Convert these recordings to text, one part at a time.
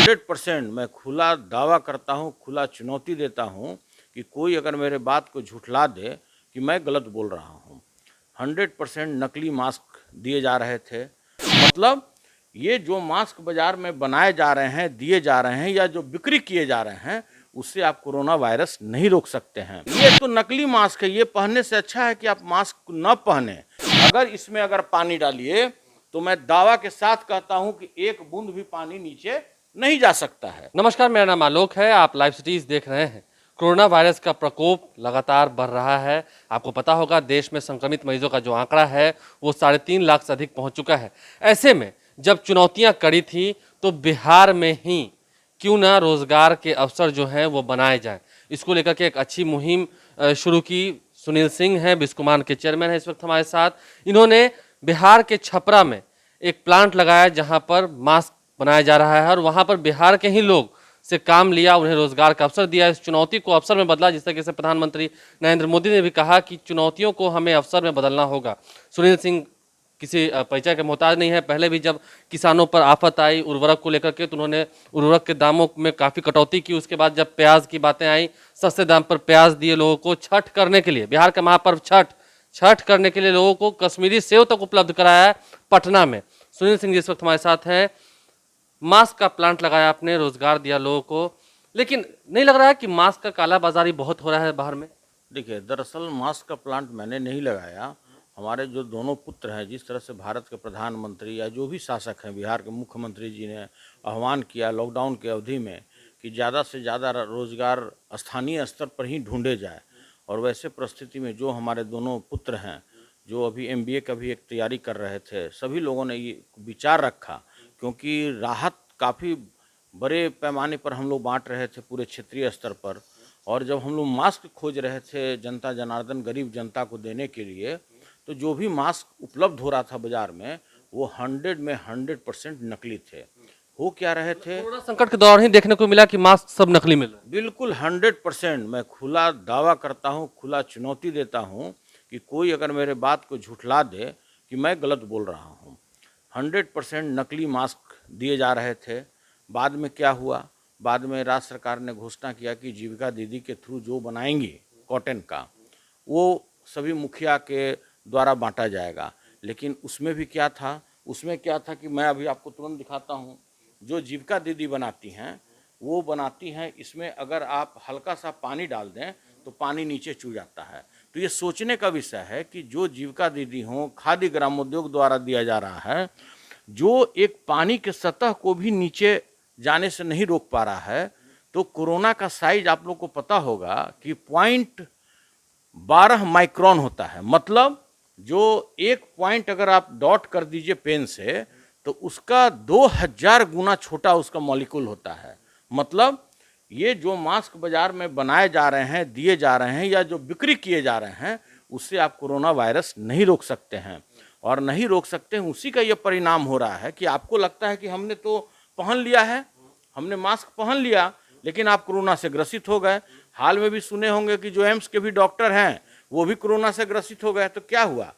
100% मैं खुला दावा करता हूँ, खुला चुनौती देता हूँ कि कोई अगर मेरे बात को झुठला दे कि मैं गलत बोल रहा हूँ। 100% नकली मास्क दिए जा रहे थे। मतलब ये जो मास्क बाजार में बनाए जा रहे हैं, दिए जा रहे हैं या जो बिक्री किए जा रहे हैं, उससे आप कोरोना वायरस नहीं रोक सकते हैं। ये तो नकली मास्क है, ये पहनने से अच्छा है कि आप मास्क न पहने। अगर इसमें अगर पानी डालिए तो मैं दावा के साथ कहता हूं कि एक बूंद भी पानी नीचे नहीं जा सकता है। नमस्कार, मेरा नाम आलोक है। आप लाइव सिटीज देख रहे हैं। कोरोना वायरस का प्रकोप लगातार बढ़ रहा है। आपको पता होगा देश में संक्रमित मरीजों का जो आंकड़ा है वो 3.5 लाख से अधिक पहुंच चुका है। ऐसे में जब चुनौतियां कड़ी थी तो बिहार में ही क्यों ना रोजगार के अवसर जो हैं वो बनाए जाएं, इसको लेकर के एक अच्छी मुहिम शुरू की। सुनील सिंह हैं, बिस्कुमान के चेयरमैन हैं इस वक्त हमारे साथ। इन्होंने बिहार के छपरा में एक प्लांट लगाया जहां पर मास्क बनाया जा रहा है और वहां पर बिहार के ही लोग से काम लिया, उन्हें रोजगार का अवसर दिया, इस चुनौती को अवसर में बदला। जिस तरीके से प्रधानमंत्री नरेंद्र मोदी ने भी कहा कि चुनौतियों को हमें अवसर में बदलना होगा। सुनील सिंह किसी परिचय के मोहताज नहीं है। पहले भी जब किसानों पर आफत आई उर्वरक को लेकर के तो उन्होंने उर्वरक के दामों में काफ़ी कटौती की। उसके बाद जब प्याज की बातें आई, सस्ते दाम पर प्याज दिए लोगों को। छठ करने के लिए, बिहार का महापर्व छठ करने के लिए लोगों को कश्मीरी सेव तक उपलब्ध कराया है पटना में। सुनील सिंह जी इस वक्त हमारे साथ हैं। मास्क का प्लांट लगाया आपने, रोजगार दिया लोगों को, लेकिन नहीं लग रहा है कि मास्क का कालाबाजारी बहुत हो रहा है बाहर में? देखिए, दरअसल मास्क का प्लांट मैंने नहीं लगाया। हमारे जो दोनों पुत्र हैं, जिस तरह से भारत के प्रधानमंत्री या जो भी शासक हैं, बिहार के मुख्यमंत्री जी ने आह्वान किया लॉकडाउन की अवधि में कि ज़्यादा से ज़्यादा रोजगार स्थानीय स्तर पर ही ढूंढे जाए। और वैसे परिस्थिति में जो हमारे दोनों पुत्र हैं, जो अभी MBA का भी एक तैयारी कर रहे थे, सभी लोगों ने ये विचार रखा, क्योंकि राहत काफ़ी बड़े पैमाने पर हम लोग बांट रहे थे पूरे क्षेत्रीय स्तर पर। और जब हम लोग मास्क खोज रहे थे जनता जनार्दन गरीब जनता को देने के लिए, तो जो भी मास्क उपलब्ध हो रहा था बाजार में वो 100% नकली थे। हो क्या रहे थे, कोरोना संकट के दौरान ही देखने को मिला कि मास्क सब नकली मिल रहे हैं। बिल्कुल 100% मैं खुला दावा करता हूँ, खुला चुनौती देता हूँ कि कोई अगर मेरे बात को झुठला दे कि मैं गलत बोल रहा हूँ। 100% नकली मास्क दिए जा रहे थे। बाद में क्या हुआ, बाद में राज्य सरकार ने घोषणा किया कि जीविका दीदी के थ्रू जो बनाएंगी कॉटन का, वो सभी मुखिया के द्वारा बांटा जाएगा। लेकिन उसमें भी क्या था, उसमें क्या था कि मैं अभी आपको तुरंत दिखाता हूँ। जो जीविका दीदी बनाती हैं वो बनाती हैं, इसमें अगर आप हल्का सा पानी डाल दें तो पानी नीचे चू जाता है। तो ये सोचने का विषय है कि जो जीविका दीदी हों, खादी ग्रामोद्योग द्वारा दिया जा रहा है, जो एक पानी के सतह को भी नीचे जाने से नहीं रोक पा रहा है। तो कोरोना का साइज आप लोग को पता होगा कि 0.12 माइक्रोन होता है। मतलब जो एक पॉइंट अगर आप डॉट कर दीजिए पेन से तो उसका 2000 गुना छोटा उसका मॉलिक्यूल होता है। मतलब ये जो मास्क बाजार में बनाए जा रहे हैं, दिए जा रहे हैं या जो बिक्री किए जा रहे हैं, उससे आप कोरोना वायरस नहीं रोक सकते हैं। और नहीं रोक सकते हैं, उसी का ये परिणाम हो रहा है कि आपको लगता है कि हमने तो पहन लिया है, हमने मास्क पहन लिया, लेकिन आप कोरोना से ग्रसित हो गए। हाल में भी सुने होंगे कि जो एम्स के भी डॉक्टर हैं वो भी कोरोना से ग्रसित हो गए। तो क्या हुआ,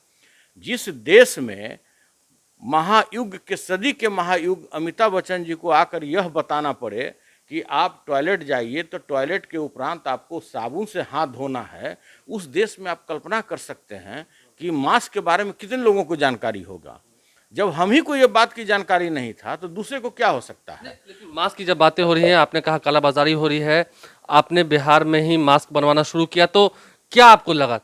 जिस देश में महायुग के सदी के महायुग अमिताभ बच्चन जी को आकर यह बताना पड़े कि आप टॉयलेट जाइए तो टॉयलेट के उपरांत आपको साबुन से हाथ धोना है, उस देश में आप कल्पना कर सकते हैं कि मास्क के बारे में कितने लोगों को जानकारी होगा। जब हम ही को ये बात की जानकारी नहीं था तो दूसरे को क्या हो सकता है। लेकिन मास्क की जब बातें हो रही हैं, आपने कहा कालाबाजारी हो रही है, आपने बिहार में ही मास्क बनवाना शुरू किया, तो क्या आपको लगा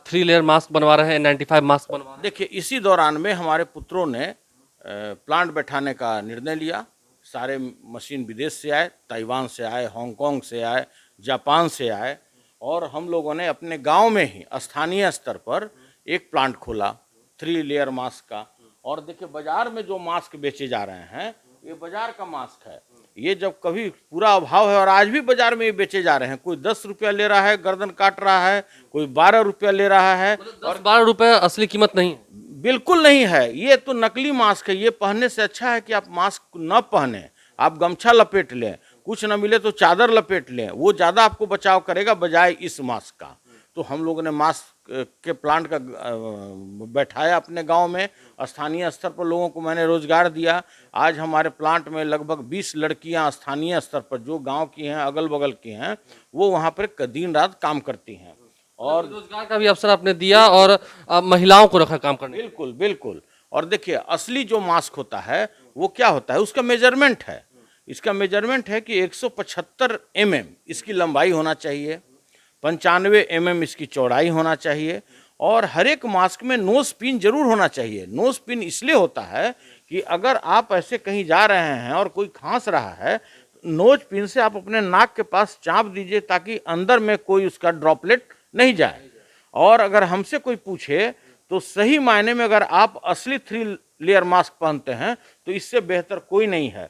3 लेयर मास्क बनवा रहे हैं, 95 मास्क बनवा रहे हैं? देखिए, इसी दौरान में हमारे पुत्रों ने प्लांट बैठाने का निर्णय लिया। सारे मशीन विदेश से आए, ताइवान से आए, हांगकांग से आए, जापान से आए, और हम लोगों ने अपने गांव में ही स्थानीय स्तर पर एक प्लांट खोला 3 लेयर मास्क का। और देखिए, बाजार में जो मास्क बेचे जा रहे हैं ये बाजार का मास्क है। ये जब कभी पूरा अभाव है, और आज भी बाजार में ये बेचे जा रहे हैं। कोई 10 रुपया ले रहा है, गर्दन काट रहा है, कोई 12 रुपया ले रहा है। और 12 रुपये असली कीमत नहीं है? बिल्कुल नहीं है, ये तो नकली मास्क है। ये पहनने से अच्छा है कि आप मास्क न पहने, आप गमछा लपेट लें, कुछ न मिले तो चादर लपेट लें, वो ज़्यादा आपको बचाव करेगा बजाय इस मास्क का। तो हम लोगों ने मास्क के प्लांट का बैठाया अपने गांव में। स्थानीय स्तर पर लोगों को मैंने रोजगार दिया। आज हमारे प्लांट में लगभग 20 लड़कियां स्थानीय स्तर पर जो गांव की हैं, अगल बगल की हैं, वो वहां पर दिन रात काम करती हैं। और रोजगार का भी अवसर आपने दिया और महिलाओं को रखा काम करने। बिल्कुल बिल्कुल। और देखिए, असली जो मास्क होता है वो क्या होता है, उसका मेजरमेंट है। इसका मेजरमेंट है कि 175 mm इसकी लंबाई होना चाहिए, 95 mm इसकी चौड़ाई होना चाहिए, और हर एक मास्क में नोज पिन जरूर होना चाहिए। नोज पिन इसलिए होता है कि अगर आप ऐसे कहीं जा रहे हैं और कोई खांस रहा है, नोज पिन से आप अपने नाक के पास चाप दीजिए ताकि अंदर में कोई उसका ड्रॉपलेट नहीं जाए। और अगर हमसे कोई पूछे तो सही मायने में अगर आप असली 3 लेयर मास्क पहनते हैं तो इससे बेहतर कोई नहीं है।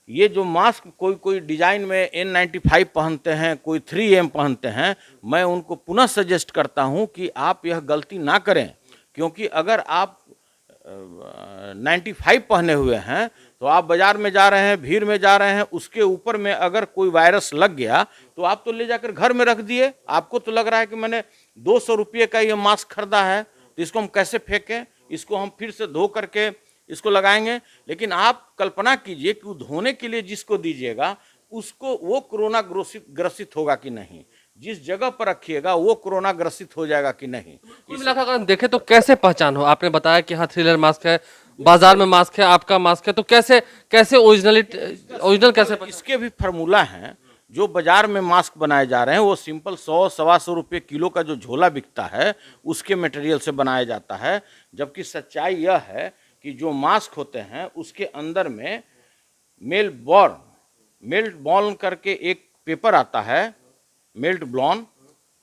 ये जो मास्क कोई डिजाइन में N95 पहनते हैं, कोई 3M पहनते हैं, मैं उनको पुनः सजेस्ट करता हूं कि आप यह गलती ना करें, क्योंकि अगर आप 95 पहने हुए हैं तो आप बाजार में जा रहे हैं, भीड़ में जा रहे हैं, उसके ऊपर में अगर कोई वायरस लग गया तो आप तो ले जाकर घर में रख दिए। आपको तो लग रहा है कि मैंने 200 रुपये का ये मास्क खरीदा है तो इसको हम कैसे फेंकें, इसको हम फिर से धो करके इसको लगाएंगे। लेकिन आप कल्पना कीजिए कि धोने के लिए जिसको दीजिएगा उसको वो कोरोना ग्रसित होगा कि नहीं, जिस जगह पर रखिएगा वो कोरोना ग्रसित हो जाएगा कि नहीं। कुल मिलाकर अगर हम देखें तो कैसे पहचान हो? आपने बताया कि हाँ 3 लेयर मास्क है, बाजार में मास्क है, आपका मास्क है, तो कैसे ओरिजिनल कैसे पहचान? इसके भी फार्मूला हैं। जो बाजार में मास्क बनाए जा रहे हैं वो सिंपल 100-125 रुपये किलो का जो झोला बिकता है उसके मटेरियल से बनाया जाता है, जबकि सच्चाई यह है कि जो मास्क होते हैं उसके अंदर में मेल्ट बॉर्न करके एक पेपर आता है, मेल्ट ब्लॉन,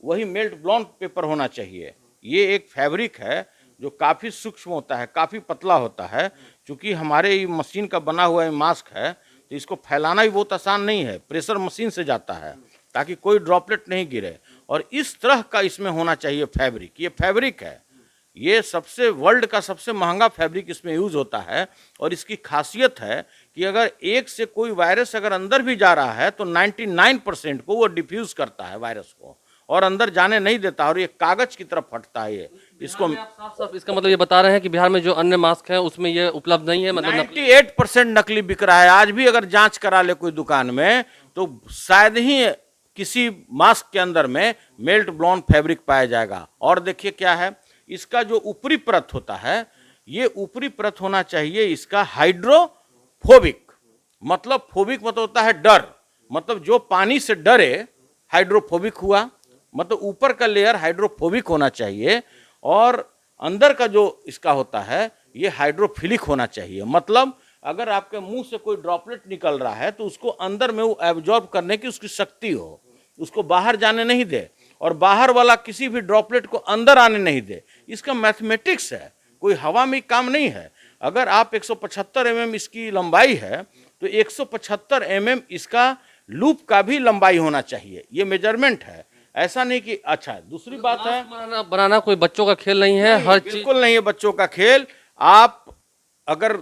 वही मेल्ट ब्लॉन पेपर होना चाहिए। ये एक फैब्रिक है जो काफ़ी सूक्ष्म होता है, काफ़ी पतला होता है। चूँकि हमारे ये मशीन का बना हुआ मास्क है तो इसको फैलाना भी बहुत आसान नहीं है, प्रेशर मशीन से जाता है ताकि कोई ड्रॉपलेट नहीं गिरे। और इस तरह का इसमें होना चाहिए फैब्रिक। ये फैब्रिक है, ये वर्ल्ड का सबसे महंगा फैब्रिक इसमें यूज़ होता है। और इसकी खासियत है कि अगर एक से कोई वायरस अगर अंदर भी जा रहा है तो 99% को वो डिफ्यूज करता है वायरस को और अंदर जाने नहीं देता, और ये कागज की तरफ फटता है। ये इसको साफ इसका मतलब ये बता रहे हैं कि बिहार में जो अन्य मास्क है उसमें ये उपलब्ध नहीं है, मतलब 98% नकली बिक रहा है। आज भी अगर जांच करा ले कोई दुकान में तो शायद ही किसी मास्क के अंदर में मेल्ट ब्लॉन फैब्रिक पाया जाएगा। और देखिए क्या है, इसका जो ऊपरी परत होता है, ये ऊपरी परत होना चाहिए इसका हाइड्रोफोबिक। मतलब फोबिक मतलब होता है डर, मतलब जो पानी से डरे हाइड्रोफोबिक हुआ, मतलब ऊपर का लेयर हाइड्रोफोबिक होना चाहिए। और अंदर का जो इसका होता है ये हाइड्रोफिलिक होना चाहिए। मतलब अगर आपके मुंह से कोई ड्रॉपलेट निकल रहा है तो उसको अंदर में वो एब्जॉर्ब करने की उसकी शक्ति हो, उसको बाहर जाने नहीं दे, और बाहर वाला किसी भी ड्रॉपलेट को अंदर आने नहीं दे। इसका मैथमेटिक्स है, कोई हवा में काम नहीं है। अगर आप 175 mm इसकी लंबाई है तो 175 mm इसका लूप का भी लंबाई होना चाहिए। ये मेजरमेंट है, ऐसा नहीं कि अच्छा। दूसरी बात है, बनाना कोई बच्चों का खेल नहीं है, हर चीज बिल्कुल नहीं है बच्चों का खेल। आप अगर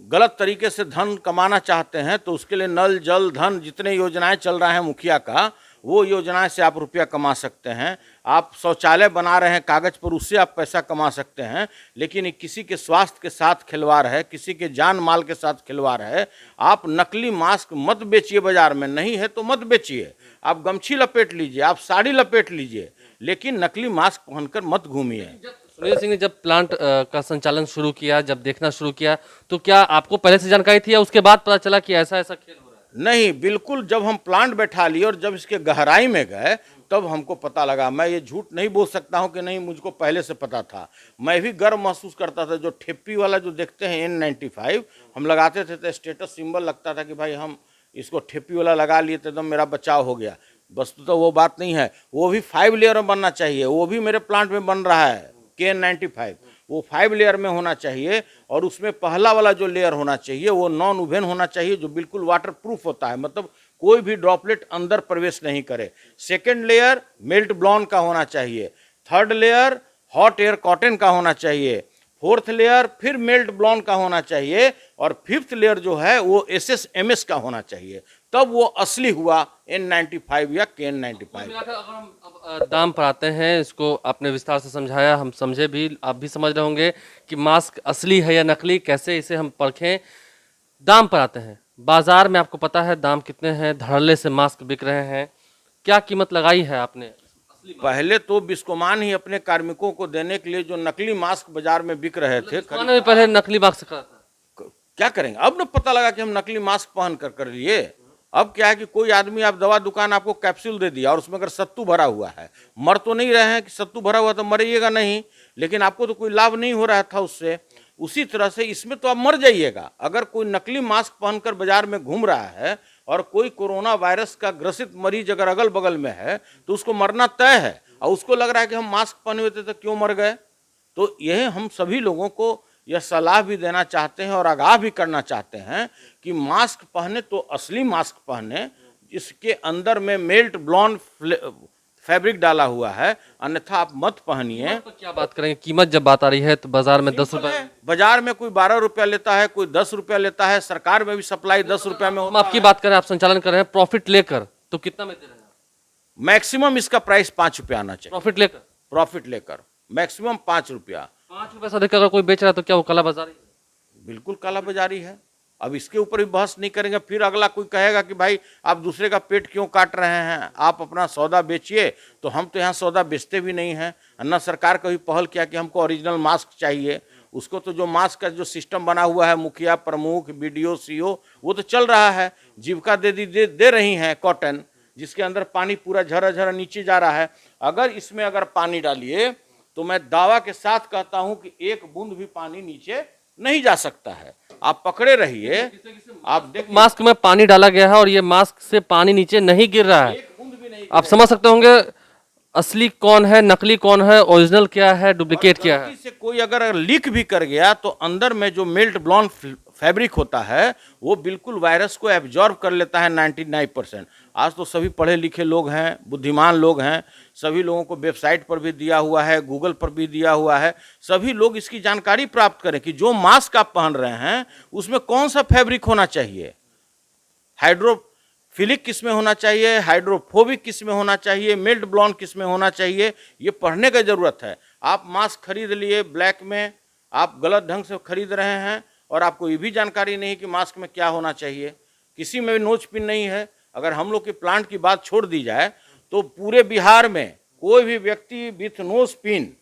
गलत तरीके से धन कमाना चाहते हैं तो उसके लिए नल जल धन जितने योजनाएं चल रहा है मुखिया का, वो योजनाएं से आप रुपया कमा सकते हैं। आप शौचालय बना रहे हैं कागज पर, उससे आप पैसा कमा सकते हैं। लेकिन किसी के स्वास्थ्य के साथ खिलवाड़ है, किसी के जान माल के साथ खिलवाड़ है। आप नकली मास्क मत बेचिए, बाजार में नहीं है तो मत बेचिए। आप गमछी लपेट लीजिए, आप साड़ी लपेट लीजिए, लेकिन नकली मास्क पहनकर मत घूमिए। सुनील सिंह ने जब प्लांट का संचालन शुरू किया, जब देखना शुरू किया, तो क्या आपको पहले से जानकारी थी या उसके बाद पता चला कि ऐसा ऐसा खेल हो रहा है? नहीं, बिल्कुल जब हम प्लांट बैठा लिए और जब इसके गहराई में गए तब हमको पता लगा। मैं ये झूठ नहीं बोल सकता हूँ कि नहीं, मुझको पहले से पता था। मैं भी गर्व महसूस करता था। जो ठेप्पी वाला जो देखते हैं N95 हम लगाते थे तो स्टेटस सिंबल लगता था कि भाई हम इसको ठेप्पी वाला लगा लिए तो एकदम मेरा बचाव हो गया। वस्तु तो वो बात नहीं है, वो भी 5 लेयर में बनना चाहिए। वो भी मेरे प्लांट में बन रहा है KN95, वो 5 लेयर में होना चाहिए। और उसमें पहला वाला जो लेयर होना चाहिए वो नॉन ओवेन होना चाहिए, जो बिल्कुल वाटर प्रूफ होता है, मतलब कोई भी ड्रॉपलेट अंदर प्रवेश नहीं करे। सेकेंड लेयर मेल्ट ब्लॉन का होना चाहिए। Third layer hot air cotton का होना चाहिए। फोर्थ लेयर फिर मेल्ट ब्लॉन का होना चाहिए, और फिफ्थ लेयर जो है वो SSMS का होना चाहिए, तब वो असली हुआ N95 या KN95। मिलाकर अगर हम अब दाम पर आते हैं, इसको आपने विस्तार से समझाया, हम समझे भी, आप भी समझ रहे होंगे कि मास्क असली है या नकली, कैसे इसे हम परखें। दाम पर आते हैं, बाजार में आपको पता है दाम कितने हैं, धड़ल्ले से मास्क बिक रहे हैं, क्या कीमत लगाई है आपने? पहले तो बिस्कोमान ही अपने कार्मिकों को देने के लिए जो नकली मास्क बाजार में बिक रहे थे, दुकान में पहले नकली मास्क का था। क्या करेंगे? अब न पता लगा कि हम नकली मास्क पहन कर लिए। अब क्या है कि कोई आदमी, आप दवा दुकान आपको कैप्सूल दे दिया और उसमें अगर सत्तू भरा हुआ है, मर तो नहीं रहे हैं कि सत्तू भरा हुआ तो मरिएगा नहीं, लेकिन आपको तो कोई लाभ नहीं हो रहा था उससे। उसी तरह से इसमें तो आप मर जाइएगा। अगर कोई नकली मास्क पहनकर बाजार में घूम रहा है और कोई कोरोना वायरस का ग्रसित मरीज अगर अगल बगल में है तो उसको मरना तय है, और उसको लग रहा है कि हम मास्क पहने हुए थे तो क्यों मर गए। तो यह हम सभी लोगों को यह सलाह भी देना चाहते हैं और आगाह भी करना चाहते हैं कि मास्क पहने तो असली मास्क पहने, जिसके अंदर में मेल्ट ब्लॉन फैब्रिक डाला हुआ है, अन्यथा आप मत पहनिए। तो क्या बात करेंगे, कीमत जब बात आ रही है तो बाजार में 10 रुपए, बाजार में कोई 12 रुपया लेता है, कोई 10 रुपया लेता है, सरकार में भी सप्लाई 10 रुपया में हम होता आपकी है। बात करें, आप संचालन कर रहे हैं प्रॉफिट लेकर, तो कितना में दे रहे हैं? मैक्सिमम इसका प्राइस 5 रुपया आना चाहिए। प्रॉफिट लेकर प्रॉफिट लेकर मैक्सिमम 5 रुपया। 5 रुपए से अधिक अगर कोई बेच रहा है तो क्या वो काला बाजारी है? बिल्कुल काला बाजारी है। अब इसके ऊपर भी बहस नहीं करेंगे, फिर अगला कोई कहेगा कि भाई आप दूसरे का पेट क्यों काट रहे हैं, आप अपना सौदा बेचिए। तो हम तो यहाँ सौदा बेचते भी नहीं हैं। न सरकार कभी पहल किया कि हमको ओरिजिनल मास्क चाहिए। उसको तो जो मास्क का जो सिस्टम बना हुआ है, मुखिया प्रमुख BDO CO, वो तो चल रहा है। जीविका दे रही हैं कॉटन, जिसके अंदर पानी पूरा झरा झरा नीचे जा रहा है। अगर इसमें अगर पानी डालिए तो मैं दावा के साथ कहता हूं कि एक बूंद भी पानी नीचे नहीं जा सकता है। आप पकड़े रहिए, आप देखिए मास्क में पानी डाला गया है और ये मास्क से पानी नीचे नहीं गिर रहा है। एक बूंद भी नहीं। आप समझ सकते होंगे असली कौन है, नकली कौन है, ओरिजिनल क्या है, डुप्लीकेट क्या है। गलती से कोई अगर लीक भी कर गया तो अंदर में जो मेल्ट ब्लॉन फैब्रिक होता है वो बिल्कुल वायरस को एब्जॉर्ब कर लेता है 99%। आज तो सभी पढ़े लिखे लोग हैं, बुद्धिमान लोग हैं, सभी लोगों को वेबसाइट पर भी दिया हुआ है, गूगल पर भी दिया हुआ है। सभी लोग इसकी जानकारी प्राप्त करें कि जो मास्क आप पहन रहे हैं उसमें कौन सा फैब्रिक होना चाहिए, हाइड्रोफिलिक किस में होना चाहिए, हाइड्रोफोबिक किस में होना चाहिए, मेल्ट ब्लॉन किस में होना चाहिए, ये पढ़ने की ज़रूरत है। आप मास्क खरीद लिए ब्लैक में, आप गलत ढंग से खरीद रहे हैं और आपको ये भी जानकारी नहीं कि मास्क में क्या होना चाहिए। किसी में भी नोच पिन नहीं है। अगर हम लोग के प्लांट की बात छोड़ दी जाए तो पूरे बिहार में कोई भी व्यक्ति विथ नोज पिन,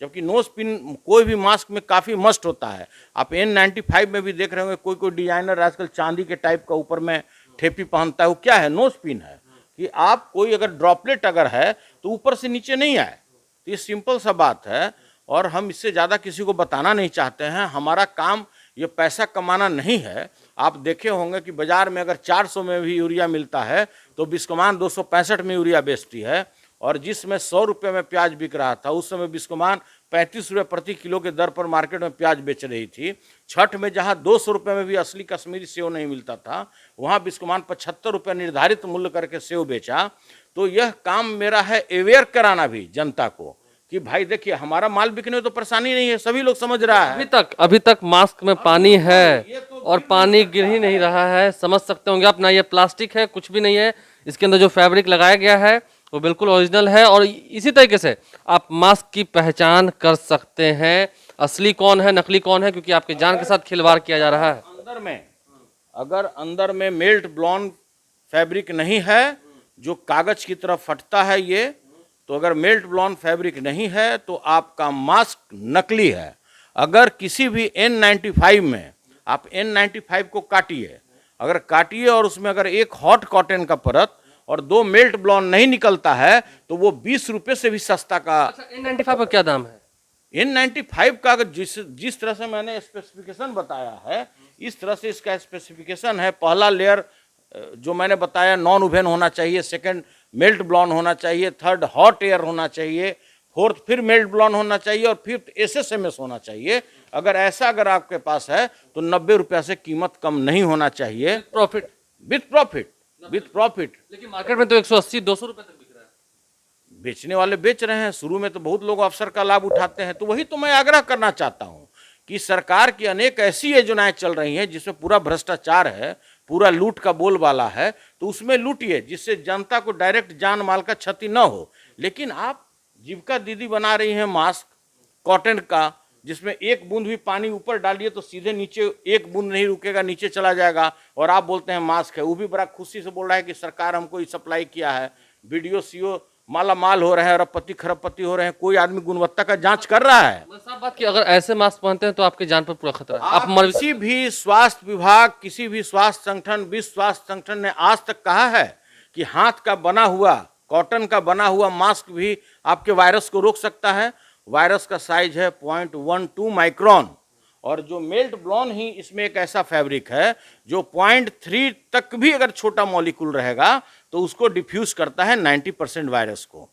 जबकि नोज पिन कोई भी मास्क में काफ़ी मस्ट होता है। आप N95 में भी देख रहे होंगे कोई कोई डिजाइनर आजकल चांदी के टाइप का ऊपर में ठेपी पहनता है, वो क्या है, नोज पिन है। कि आप कोई अगर ड्रॉपलेट अगर है तो ऊपर से नीचे नहीं आए। तो ये सिंपल सा बात है और हम इससे ज़्यादा किसी को बताना नहीं चाहते हैं। हमारा काम ये पैसा कमाना नहीं है। आप देखे होंगे कि बाजार में अगर 400 में भी यूरिया मिलता है तो बिस्कोमान 265 में यूरिया बेचती है, और जिसमें 100 रुपये में प्याज बिक रहा था उस समय बिस्कोमान 35 रुपये प्रति किलो के दर पर मार्केट में प्याज बेच रही थी। छठ में जहां 200 रुपये में भी असली कश्मीरी सेव नहीं मिलता था, वहां बिस्कोमान 75 रुपये निर्धारित मूल्य करके सेव बेचा। तो यह काम मेरा है अवेयर कराना भी जनता को कि भाई देखिए हमारा माल बिकने में तो परेशानी नहीं है, सभी लोग समझ रहा है। अभी तक मास्क में पानी है और पानी गिर ही नहीं रहा है। समझ सकते होंगे आप, ना ये प्लास्टिक है, कुछ भी नहीं है। इसके अंदर जो फैब्रिक लगाया गया है वो बिल्कुल ओरिजिनल है और इसी तरीके से आप मास्क की पहचान कर सकते हैं असली कौन है, नकली कौन है, क्योंकि आपके जान के साथ खिलवाड़ किया जा रहा है। अंदर में मेल्ट ब्लॉन फैब्रिक नहीं है जो कागज की तरह फटता है ये, तो अगर मेल्ट ब्लॉन फैब्रिक नहीं है तो आपका मास्क नकली है। अगर किसी भी N95 में आप N95 को काटिए, अगर काटिए और उसमें अगर एक हॉट कॉटन का परत और 2 मेल्ट ब्लॉन नहीं निकलता है तो वो 20 रुपये से भी सस्ता का। अच्छा, N95 का क्या दाम है? N95 का अगर जिस तरह से मैंने स्पेसिफिकेशन बताया है इस तरह से इसका स्पेसिफिकेशन है। पहला लेयर जो मैंने बताया नॉन ओवेन होना चाहिए, सेकंड मेल्ट ब्लॉन होना चाहिए, थर्ड हॉट एयर होना चाहिए, फोर्थ फिर मेल्ट ब्लॉन होना चाहिए और फिफ्थ SSMS होना चाहिए। अगर आपके पास है तो 90 रुपया से कीमत कम नहीं होना चाहिए। Profit with profit. लेकिन मार्केट में तो 180-200 रुपए तक बिक रहा है। बेचने वाले बेच रहे हैं। शुरू में तो बहुत लोग अवसर का लाभ उठाते हैं। तो वही तो मैं आग्रह करना चाहता हूँ कि सरकार की अनेक ऐसी योजनाएं चल रही हैं जिसमें पूरा भ्रष्टाचार है, पूरा लूट का बोलबाला है, तो उसमें लूटिए जिससे जनता को डायरेक्ट जान माल का क्षति न हो। लेकिन आप जीविका दीदी बना रही हैं मास्क कॉटन का, जिसमें एक बूंद भी पानी ऊपर डालिए तो सीधे नीचे एक बूंद नहीं रुकेगा, नीचे चला जाएगा, और आप बोलते हैं मास्क है। वो भी बड़ा खुशी से बोल रहा है कि सरकार हमको सप्लाई किया है। बीडीओ सीओ माला माल हो रहे हैं, अरबपति खरबपति हो रहे हैं, कोई आदमी गुणवत्ता का जांच कर रहा है। साफ बात कि अगर ऐसे मास्क पहनते हैं तो आपकी जान पर पूरा खतरा है। आप किसी भी स्वास्थ्य विभाग, किसी भी स्वास्थ्य संगठन, विश्व स्वास्थ्य संगठन ने आज तक कहा है कि हाथ का बना हुआ, कॉटन का बना हुआ मास्क भी आपके वायरस को रोक सकता है? वायरस का साइज है 0.12 माइक्रोन, और जो मेल्ट ब्लॉन ही इसमें एक ऐसा फैब्रिक है जो 0.3 तक भी अगर छोटा मॉलिक्यूल रहेगा तो उसको डिफ्यूज करता है 90% वायरस को।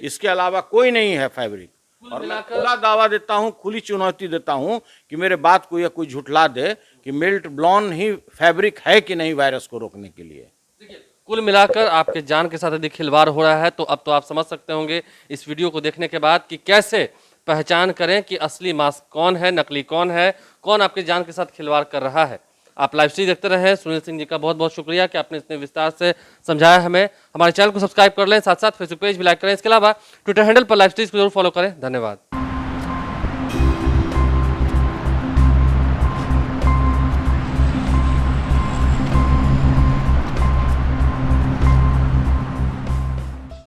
इसके अलावा कोई नहीं है फैब्रिक। और मैं खुला दावा देता हूं, खुली चुनौती देता हूं कि मेरे बात को या कोई झुठला दे कि मेल्ट ब्लॉन ही फैब्रिक है कि नहीं वायरस को रोकने के लिए। कुल मिलाकर आपके जान के साथ यदि खिलवाड़ हो रहा है तो अब तो आप समझ सकते होंगे इस वीडियो को देखने के बाद कि कैसे पहचान करें कि असली मास्क कौन है, नकली कौन है, कौन आपकी जान के साथ खिलवाड़ कर रहा है। आप लाइव स्ट्रीम देखते रहे। सुनील सिंह जी का बहुत बहुत शुक्रिया कि आपने इतने विस्तार से समझाया हमें। हमारे चैनल को सब्सक्राइब कर लें, साथ साथ फेसबुक पेज भी लाइक करें। इसके अलावा ट्विटर हैंडल पर लाइव स्ट्रीम को जरूर फॉलो करें। धन्यवाद।